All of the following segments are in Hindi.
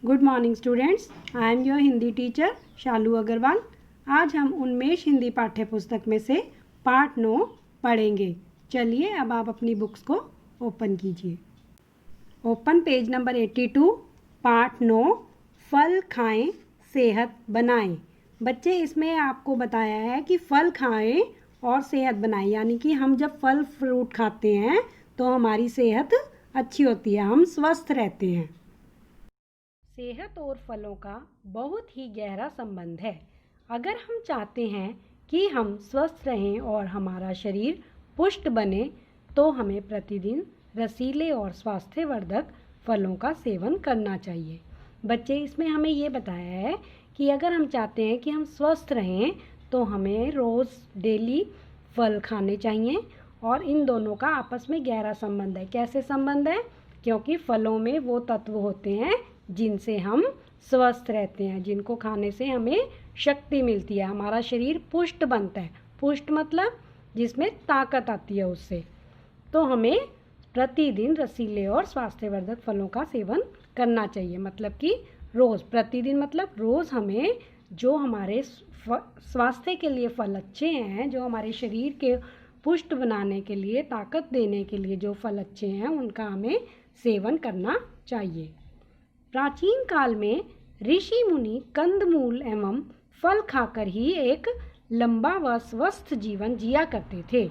Good morning students, I am your Hindi teacher Shalu Agarwal. आज हम उन्मेष हिंदी पाठ्य पुस्तक में से पाठ 9 पढ़ेंगे। चलिए अब आप अपनी बुक्स को ओपन कीजिए। ओपन पेज नंबर 82, पाठ 9, फल खाएं सेहत बनाएं। बच्चे, इसमें आपको बताया है कि फल खाएं और सेहत बनाएं, यानी कि हम जब फल फ्रूट खाते हैं तो हमारी सेहत अच्छी होती है, हम स्वस्थ रहते हैं। सेहत और फलों का बहुत ही गहरा संबंध है। अगर हम चाहते हैं कि हम स्वस्थ रहें और हमारा शरीर पुष्ट बने तो हमें प्रतिदिन रसीले और स्वास्थ्यवर्धक फलों का सेवन करना चाहिए। बच्चे, इसमें हमें ये बताया है कि अगर हम चाहते हैं कि हम स्वस्थ रहें तो हमें रोज़ डेली फल खाने चाहिए और इन दोनों का आपस में गहरा संबंध है। कैसे संबंध है? क्योंकि फलों में वो तत्व होते हैं जिनसे हम स्वस्थ रहते हैं, जिनको खाने से हमें शक्ति मिलती है, हमारा शरीर पुष्ट बनता है। पुष्ट मतलब जिसमें ताकत आती है उससे। तो हमें प्रतिदिन रसीले और स्वास्थ्यवर्धक फलों का सेवन करना चाहिए। मतलब कि रोज़, प्रतिदिन मतलब रोज़ हमें जो हमारे स्वास्थ्य के लिए फल अच्छे हैं, जो हमारे शरीर के पुष्ट बनाने के लिए, ताकत देने के लिए जो फल अच्छे हैं उनका हमें सेवन करना चाहिए। प्राचीन काल में ऋषि मुनि कंदमूल एवं फल खाकर ही एक लंबा व स्वस्थ जीवन जिया करते थे।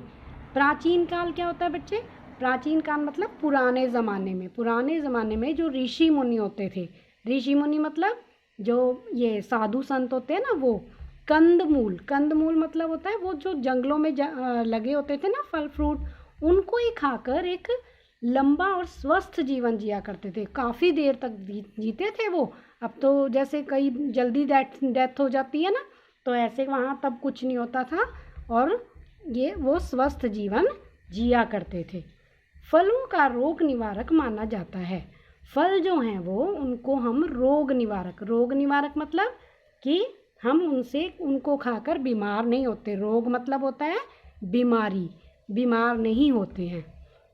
प्राचीन काल क्या होता है बच्चे? प्राचीन काल मतलब पुराने ज़माने में। पुराने ज़माने में जो ऋषि मुनि होते थे, ऋषि मुनि मतलब जो ये साधु संत होते हैं ना, वो कंदमूल, कंदमूल मतलब होता है वो जो जंगलों में लगे होते थे ना फल फ्रूट, उनको ही खाकर एक लंबा और स्वस्थ जीवन जिया करते थे। काफ़ी देर तक जीते थे वो। अब तो जैसे कई जल्दी डेथ हो जाती है ना, तो ऐसे वहाँ तब कुछ नहीं होता था और ये वो स्वस्थ जीवन जिया करते थे। फलों का रोग निवारक माना जाता है। फल जो हैं वो, उनको हम रोग निवारक मतलब कि हम उनको खाकर बीमार नहीं होते। रोग मतलब होता है बीमारी, बीमार नहीं होते हैं।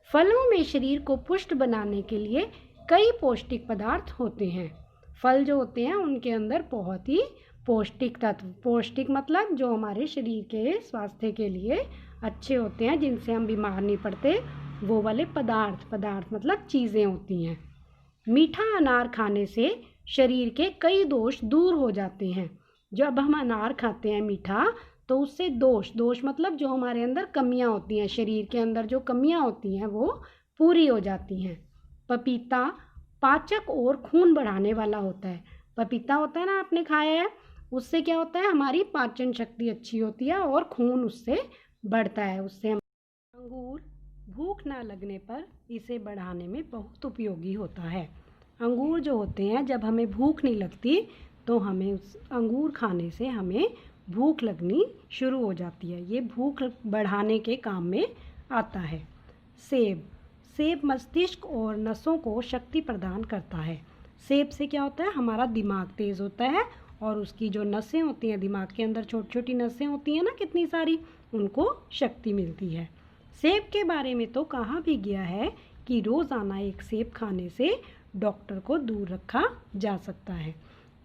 फलों में शरीर को पुष्ट बनाने के लिए कई पौष्टिक पदार्थ होते हैं। फल जो होते हैं उनके अंदर बहुत ही पौष्टिक तत्व, पौष्टिक मतलब जो हमारे शरीर के स्वास्थ्य के लिए अच्छे होते हैं, जिनसे हम बीमार नहीं पड़ते, वो वाले पदार्थ मतलब चीज़ें होती हैं। मीठा अनार खाने से शरीर के कई दोष दूर हो जाते हैं। जब हम अनार खाते हैं मीठा, तो उससे दोष मतलब जो हमारे अंदर कमियां होती हैं, शरीर के अंदर जो कमियां होती हैं वो पूरी हो जाती हैं। पपीता पाचक और खून बढ़ाने वाला होता है। पपीता होता है ना, आपने खाया है, उससे क्या होता है, हमारी पाचन शक्ति अच्छी होती है और खून उससे बढ़ता है। उससे हम अंगूर भूख ना लगने पर इसे बढ़ाने में बहुत उपयोगी होता है। अंगूर जो होते हैं, जब हमें भूख नहीं लगती तो हमें उस अंगूर खाने से हमें भूख लगनी शुरू हो जाती है। ये भूख बढ़ाने के काम में आता है। सेब मस्तिष्क और नसों को शक्ति प्रदान करता है। सेब से क्या होता है, हमारा दिमाग तेज़ होता है और उसकी जो नसें होती हैं, दिमाग के अंदर छोटी छोटी नसें होती हैं ना कितनी सारी, उनको शक्ति मिलती है। सेब के बारे में तो कहा भी गया है कि रोज़ाना एक सेब खाने से डॉक्टर को दूर रखा जा सकता है।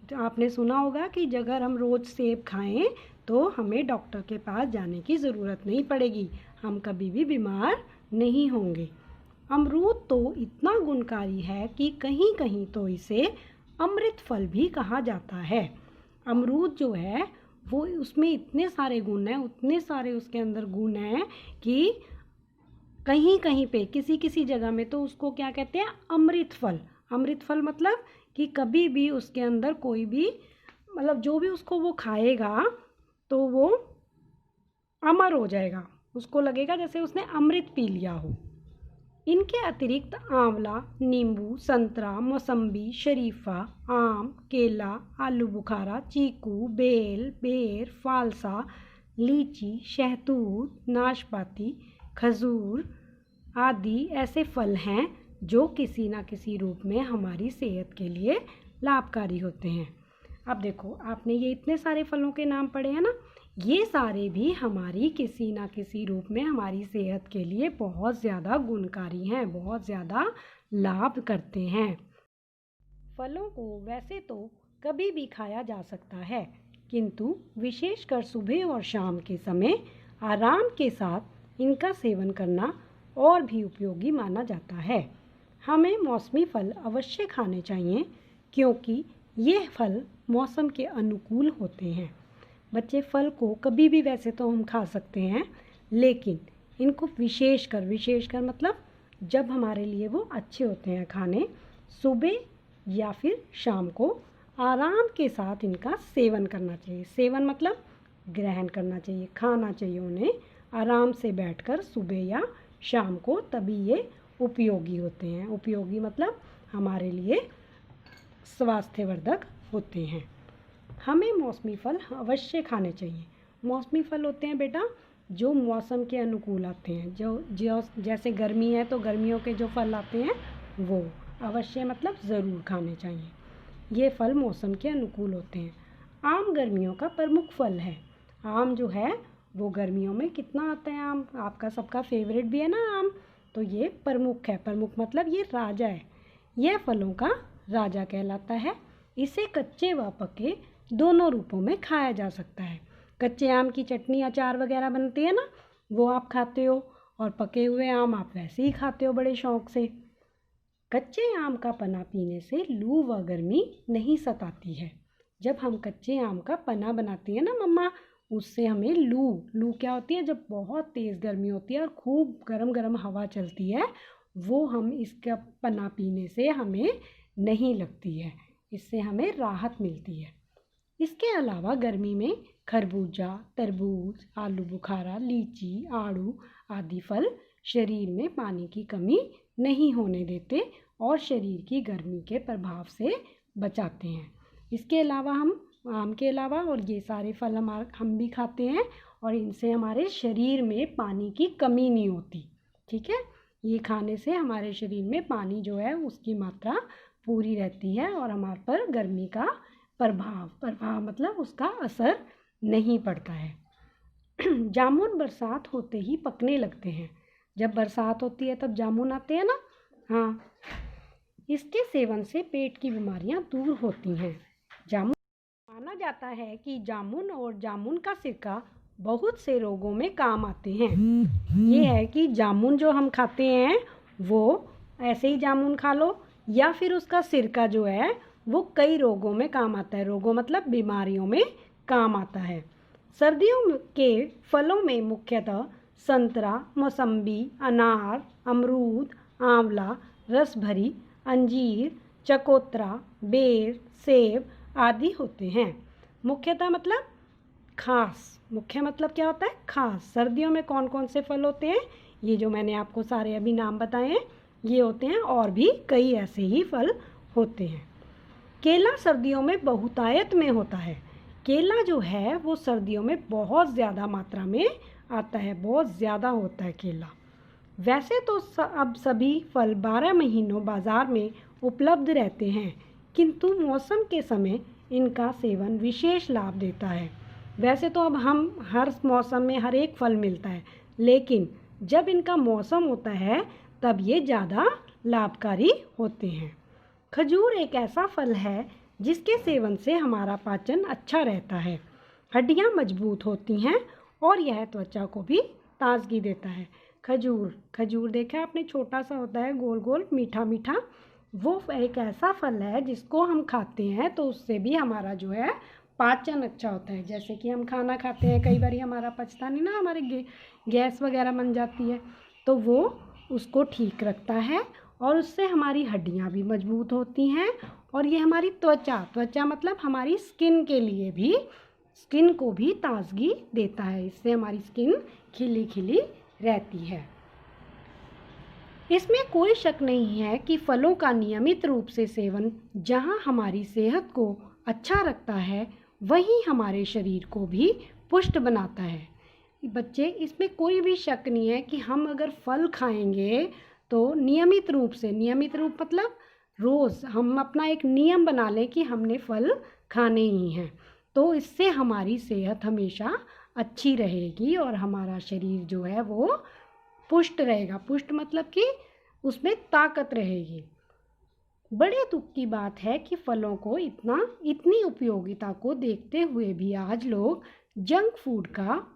तो आपने सुना होगा कि अगर हम रोज़ सेब खाएं तो हमें डॉक्टर के पास जाने की ज़रूरत नहीं पड़ेगी, हम कभी भी बीमार नहीं होंगे। अमरूद तो इतना गुणकारी है कि कहीं कहीं तो इसे अमृत फल भी कहा जाता है। अमरूद जो है वो, उसमें इतने सारे गुण हैं, उतने सारे उसके अंदर गुण हैं कि कहीं कहीं पे किसी किसी जगह में तो उसको क्या कहते हैं, अमृत फल। अमृत फल मतलब कि कभी भी उसके अंदर कोई भी, मतलब जो भी उसको वो खाएगा तो वो अमर हो जाएगा, उसको लगेगा जैसे उसने अमृत पी लिया हो। इनके अतिरिक्त आंवला, नींबू, संतरा, मौसम्बी, शरीफा, आम, केला, आलू बुखारा, चीकू, बेल, बेर, फालसा, लीची, शहतूत, नाशपाती, खजूर आदि ऐसे फल हैं जो किसी ना किसी रूप में हमारी सेहत के लिए लाभकारी होते हैं। अब देखो, आपने ये इतने सारे फलों के नाम पढ़े हैं ना, ये सारे भी हमारी किसी ना किसी रूप में हमारी सेहत के लिए बहुत ज़्यादा गुणकारी हैं, बहुत ज़्यादा लाभ करते हैं। फलों को वैसे तो कभी भी खाया जा सकता है, किंतु विशेषकर सुबह और शाम के समय आराम के साथ इनका सेवन करना और भी उपयोगी माना जाता है। हमें मौसमी फल अवश्य खाने चाहिए क्योंकि ये फल मौसम के अनुकूल होते हैं। बच्चे, फल को कभी भी वैसे तो हम खा सकते हैं, लेकिन इनको विशेषकर मतलब जब हमारे लिए वो अच्छे होते हैं खाने, सुबह या फिर शाम को आराम के साथ इनका सेवन करना चाहिए। सेवन मतलब ग्रहण करना चाहिए, खाना चाहिए उन्हें आराम से बैठकर सुबह या शाम को, तभी ये उपयोगी होते हैं। उपयोगी मतलब हमारे लिए स्वास्थ्यवर्धक होते हैं। हमें मौसमी फल अवश्य खाने चाहिए। मौसमी फल होते हैं बेटा जो मौसम के अनुकूल आते हैं, जो जैसे गर्मी है तो गर्मियों के जो फल आते हैं वो अवश्य मतलब ज़रूर खाने चाहिए। ये फल मौसम के अनुकूल होते हैं। आम गर्मियों का प्रमुख फल है। आम जो है वो गर्मियों में कितना आता है आम, आपका सबका फेवरेट भी है ना आम, तो ये प्रमुख है। प्रमुख मतलब ये राजा है, यह फलों का राजा कहलाता है। इसे कच्चे व पके दोनों रूपों में खाया जा सकता है। कच्चे आम की चटनी अचार वगैरह बनती है ना, वो आप खाते हो, और पके हुए आम आप वैसे ही खाते हो बड़े शौक़ से। कच्चे आम का पन्ना पीने से लू व गर्मी नहीं सताती है। जब हम कच्चे आम का पन्ना बनाती है ना मम्मा, उससे हमें लू क्या होती है, जब बहुत तेज़ गर्मी होती है और खूब गरम गरम हवा चलती है, वो हम इसका पन्ना पीने से हमें नहीं लगती है, इससे हमें राहत मिलती है। इसके अलावा गर्मी में खरबूजा, तरबूज, आलू बुखारा, लीची, आड़ू आदि फल शरीर में पानी की कमी नहीं होने देते और शरीर की गर्मी के प्रभाव से बचाते हैं। इसके अलावा हम आम के अलावा और ये सारे फल हम भी खाते हैं और इनसे हमारे शरीर में पानी की कमी नहीं होती। ठीक है, ये खाने से हमारे शरीर में पानी जो है उसकी मात्रा पूरी रहती है और हमारे पर गर्मी का प्रभाव मतलब उसका असर नहीं पड़ता है। जामुन बरसात होते ही पकने लगते हैं। जब बरसात होती है तब जामुन आते हैं ना, हाँ, इसके सेवन से पेट की बीमारियां दूर होती हैं। जामुन माना जाता है कि जामुन और जामुन का सिरका बहुत से रोगों में काम आते हैं। ये है कि जामुन जो हम खाते हैं वो ऐसे ही जामुन खा लो या फिर उसका सिरका जो है वो कई रोगों में काम आता है। रोगों मतलब बीमारियों में काम आता है। सर्दियों के फलों में मुख्यतः संतरा, मौसम्बी, अनार, अमरूद, आंवला, रसभरी, अंजीर, चकोतरा, बेर, सेब आदि होते हैं। मुख्यतः मतलब खास, मुख्य मतलब क्या होता है, खास। सर्दियों में कौन कौन से फल होते हैं, ये जो मैंने आपको सारे अभी नाम बताए हैं ये होते हैं, और भी कई ऐसे ही फल होते हैं। केला सर्दियों में बहुतायत में होता है। केला जो है वो सर्दियों में बहुत ज़्यादा मात्रा में आता है, बहुत ज़्यादा होता है केला। वैसे तो अब सभी फल 12 महीनों बाज़ार में उपलब्ध रहते हैं, किंतु मौसम के समय इनका सेवन विशेष लाभ देता है। वैसे तो अब हम हर मौसम में हर एक फल मिलता है, लेकिन जब इनका मौसम होता है तब ये ज़्यादा लाभकारी होते हैं। खजूर एक ऐसा फल है जिसके सेवन से हमारा पाचन अच्छा रहता है, हड्डियाँ मजबूत होती हैं और यह त्वचा को भी ताजगी देता है। खजूर देखा है आपने, छोटा सा होता है, गोल गोल, मीठा मीठा। वो एक ऐसा फल है जिसको हम खाते हैं तो उससे भी हमारा जो है पाचन अच्छा होता है। जैसे कि हम खाना खाते हैं, कई बार हमारा पचता नहीं ना, हमारे गैस वगैरह बन जाती है, तो वो उसको ठीक रखता है और उससे हमारी हड्डियाँ भी मजबूत होती हैं और ये हमारी त्वचा मतलब हमारी स्किन के लिए भी, स्किन को भी ताजगी देता है। इससे हमारी स्किन खिली खिली रहती है। इसमें कोई शक नहीं है कि फलों का नियमित रूप से सेवन जहाँ हमारी सेहत को अच्छा रखता है वहीं हमारे शरीर को भी पुष्ट बनाता है। बच्चे, इसमें कोई भी शक नहीं है कि हम अगर फल खाएंगे तो नियमित रूप से, नियमित रूप मतलब रोज़ हम अपना एक नियम बना लें कि हमने फल खाने ही हैं, तो इससे हमारी सेहत हमेशा अच्छी रहेगी और हमारा शरीर जो है वो पुष्ट रहेगा। पुष्ट मतलब कि उसमें ताकत रहेगी। बड़े दुख की बात है कि फलों को इतनी उपयोगिता को देखते हुए भी आज लोग जंक फूड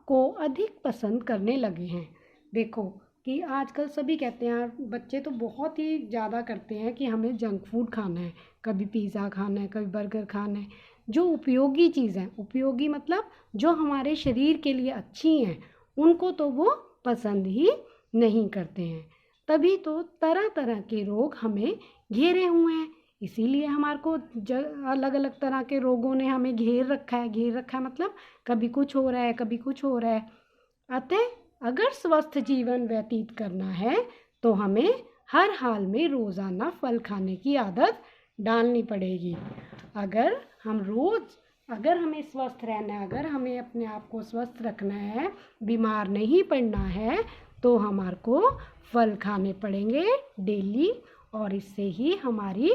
को अधिक पसंद करने लगे हैं। देखो कि आजकल सभी कहते हैं, बच्चे तो बहुत ही ज़्यादा करते हैं कि हमें जंक फूड खाना है, कभी पिज़्ज़ा खाना है, कभी बर्गर खाना है। जो उपयोगी चीज़ें, उपयोगी मतलब जो हमारे शरीर के लिए अच्छी हैं, उनको तो वो पसंद ही नहीं करते हैं। तभी तो तरह तरह के रोग हमें घेरे हुए हैं। इसीलिए हमारे को अलग अलग तरह के रोगों ने हमें घेर रखा है। घेर रखा है मतलब कभी कुछ हो रहा है, कभी कुछ हो रहा है। अतः अगर स्वस्थ जीवन व्यतीत करना है तो हमें हर हाल में रोज़ाना फल खाने की आदत डालनी पड़ेगी। अगर हमें स्वस्थ रहना है, अगर हमें अपने आप को स्वस्थ रखना है, बीमार नहीं पड़ना है, तो हमारे को फल खाने पड़ेंगे डेली, और इससे ही हमारी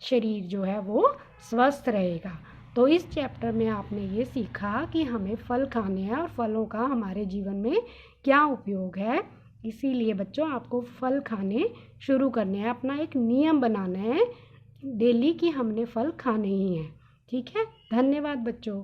शरीर जो है वो स्वस्थ रहेगा। तो इस चैप्टर में आपने ये सीखा कि हमें फल खाने हैं और फलों का हमारे जीवन में क्या उपयोग है। इसीलिए बच्चों आपको फल खाने शुरू करने हैं, अपना एक नियम बनाना है डेली कि हमने फल खाने ही हैं। ठीक है, धन्यवाद बच्चों।